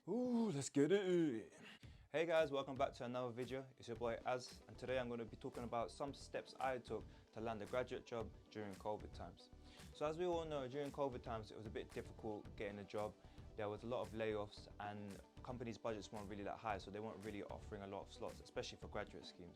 Ooh, let's get it. Hey guys, welcome back to another video. It's your boy Az, and today I'm going to be talking about some steps I took to land a graduate job during COVID times. So as we all know, during COVID times it was a bit difficult getting a job. There was a lot of layoffs and companies' budgets weren't really that high, so they weren't really offering a lot of slots, especially for graduate schemes.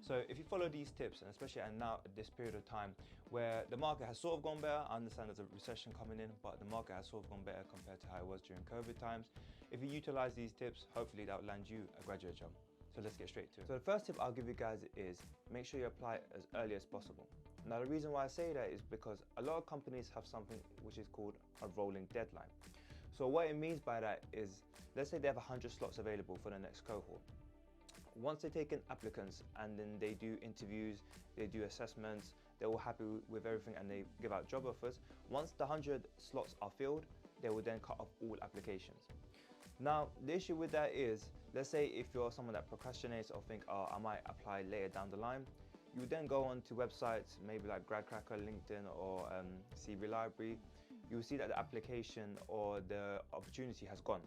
So if you follow these tips, and especially now at this period of time where the market has sort of gone better, I understand there's a recession coming in, but the market has sort of gone better compared to how it was during COVID times. If you utilize these tips, hopefully that will land you a graduate job. So let's get straight to it. So the first tip I'll give you guys is make sure you apply as early as possible. Now the reason why I say that is because a lot of companies have something which is called a rolling deadline. So what it means by that is, let's say they have 100 slots available for the next cohort. Once they take in applicants and then they do interviews, they do assessments, they're all happy with everything and they give out job offers. Once the 100 slots are filled, they will then cut off all applications. Now, the issue with that is, let's say if you're someone that procrastinates or think, oh, I might apply later down the line, you would then go on to websites, maybe like GradCracker, LinkedIn, or CV Library. You will see that the application or the opportunity has gone.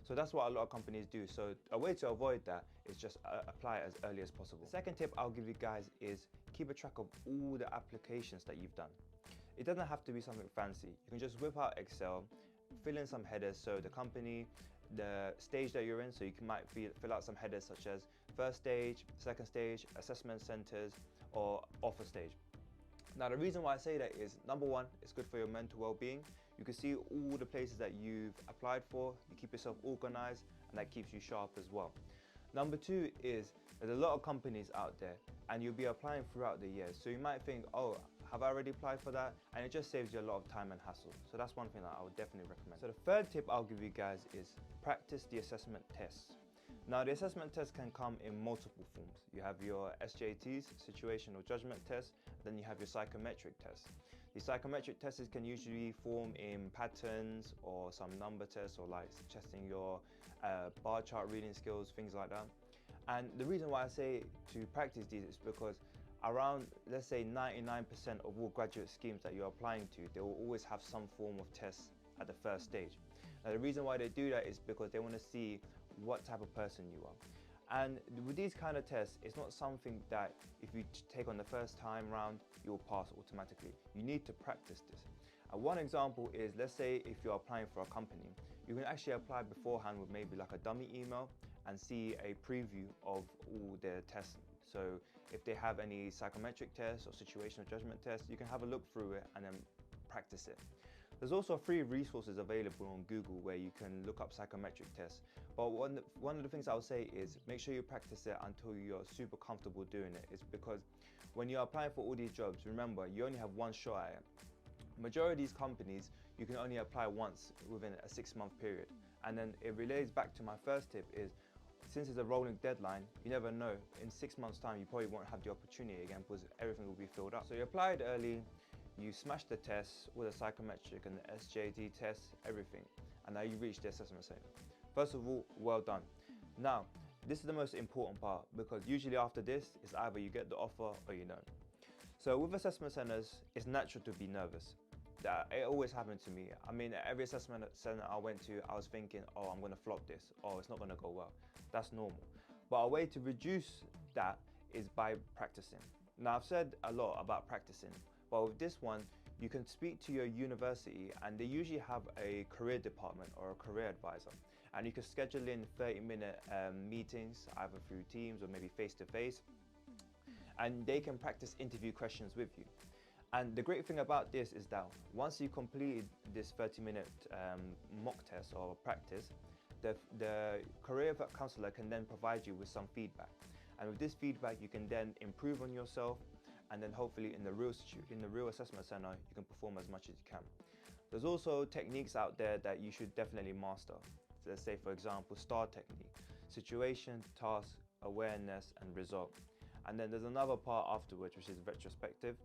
So that's what a lot of companies do. So a way to avoid that is just apply as early as possible. The second tip I'll give you guys is keep a track of all the applications that you've done. It doesn't have to be something fancy. You can just whip out Excel, fill in some headers, so the company, the stage that you're in, so you might fill out some headers such as first stage, second stage, assessment centers, or offer stage. Now the reason why I say that is, number one, it's good for your mental well-being. You can see all the places that you've applied for, you keep yourself organized, and that keeps you sharp as well. Number two is, there's a lot of companies out there and you'll be applying throughout the year. So you might think, oh, have I already applied for that? And it just saves you a lot of time and hassle. So that's one thing that I would definitely recommend. So the third tip I'll give you guys is practice the assessment tests. Now the assessment tests can come in multiple forms. You have your SJTs, situational judgment tests, then you have your psychometric tests. The psychometric tests can usually form in patterns or some number tests, or like testing your bar chart reading skills, things like that. And the reason why I say to practice these is because around, let's say 99% of all graduate schemes that you're applying to, they will always have some form of test at the first stage. Now the reason why they do that is because they want to see what type of person you are. And with these kind of tests, it's not something that if you take on the first time round, you'll pass automatically. You need to practice this. And one example is, let's say if you're applying for a company, you can actually apply beforehand with maybe like a dummy email and see a preview of all their tests. So if they have any psychometric tests or situational judgment tests, you can have a look through it and then practice it. There's also free resources available on Google where you can look up psychometric tests. But one of the things I would say is make sure you practice it until you're super comfortable doing it. It's because when you're applying for all these jobs, remember, you only have one shot at it. Majority of these companies, you can only apply once within a 6-month period. And then it relates back to my first tip is, since it's a rolling deadline, you never know. In 6 months' time, you probably won't have the opportunity again because everything will be filled up. So you applied early, you smashed the tests, all the psychometric and the SJT tests, everything, and now you reached the assessment center. First of all, well done. Now, this is the most important part because usually after this, it's either you get the offer or you don't. So with assessment centers, it's natural to be nervous. It always happened to me. I mean, every assessment center I went to, I was thinking, oh, I'm gonna flop this, oh, it's not gonna go well. That's normal. But a way to reduce that is by practicing. Now, I've said a lot about practicing, but with this one, you can speak to your university and they usually have a career department or a career advisor. And you can schedule in 30-minute meetings, either through Teams or maybe face-to-face. And they can practice interview questions with you. And the great thing about this is that once you complete this 30-minute mock test or practice, the career counselor can then provide you with some feedback. And with this feedback, you can then improve on yourself, and then hopefully in the real assessment center, you can perform as much as you can. There's also techniques out there that you should definitely master. So let's say, for example, STAR technique: situation, task, awareness, and result. And then there's another part afterwards, which is retrospective.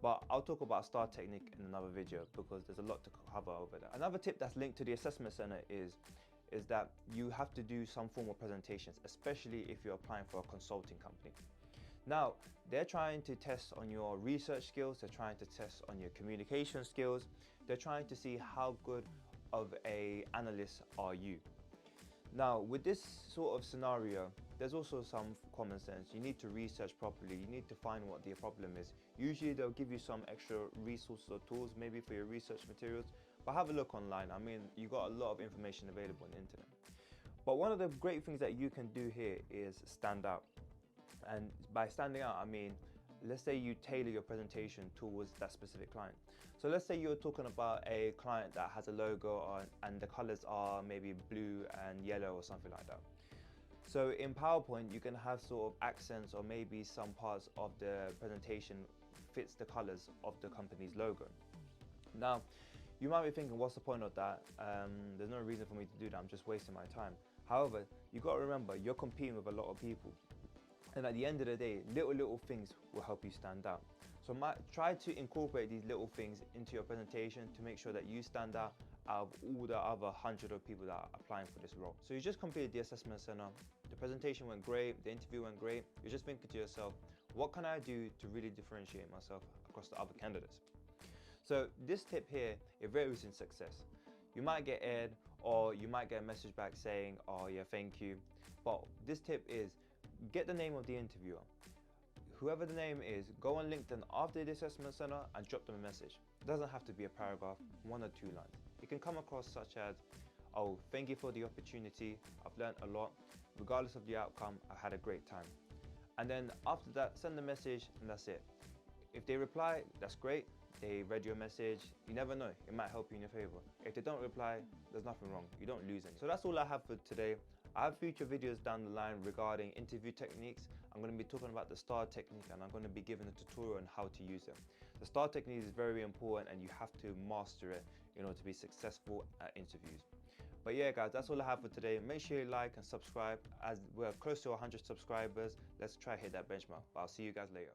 But I'll talk about STAR technique in another video because there's a lot to cover over that. Another tip that's linked to the assessment center is that you have to do some form of presentations, especially if you're applying for a consulting company. Now, they're trying to test on your research skills, they're trying to test on your communication skills, they're trying to see how good of an analyst are you. Now, with this sort of scenario, there's also some common sense. You need to research properly. You need to find what the problem is. Usually they'll give you some extra resources or tools, maybe for your research materials, but have a look online. I mean, you've got a lot of information available on the internet. But one of the great things that you can do here is stand out. And by standing out, I mean, let's say you tailor your presentation towards that specific client. So let's say you're talking about a client that has a logo and the colors are maybe blue and yellow or something like that. So in PowerPoint, you can have sort of accents or maybe some parts of the presentation fits the colors of the company's logo. Now, you might be thinking, what's the point of that? There's no reason for me to do that. I'm just wasting my time. However, you've got to remember, you're competing with a lot of people. And at the end of the day, little things will help you stand out. So try to incorporate these little things into your presentation to make sure that you stand out of all the other 100 of people that are applying for this role. So you just completed the assessment center, the presentation went great, the interview went great. You're just thinking to yourself, what can I do to really differentiate myself across the other candidates? So this tip here, it varies in success. You might get aired or you might get a message back saying, oh yeah, thank you. But this tip is, get the name of the interviewer. Whoever the name is, go on LinkedIn after the assessment center and drop them a message. It doesn't have to be a paragraph, 1 or 2 lines. It can come across such as, oh, thank you for the opportunity. I've learned a lot. Regardless of the outcome, I had a great time. And then after that, send the message and that's it. If they reply, that's great. They read your message. You never know, it might help you in your favor. If they don't reply, there's nothing wrong. You don't lose anything. So that's all I have for today. I have future videos down the line regarding interview techniques. I'm going to be talking about the STAR technique and I'm going to be giving a tutorial on how to use it. The STAR technique is very important and you have to master it in order to be successful at interviews. But yeah guys, that's all I have for today. Make sure you like and subscribe as we're close to 100 subscribers. Let's try hit that benchmark. But I'll see you guys later.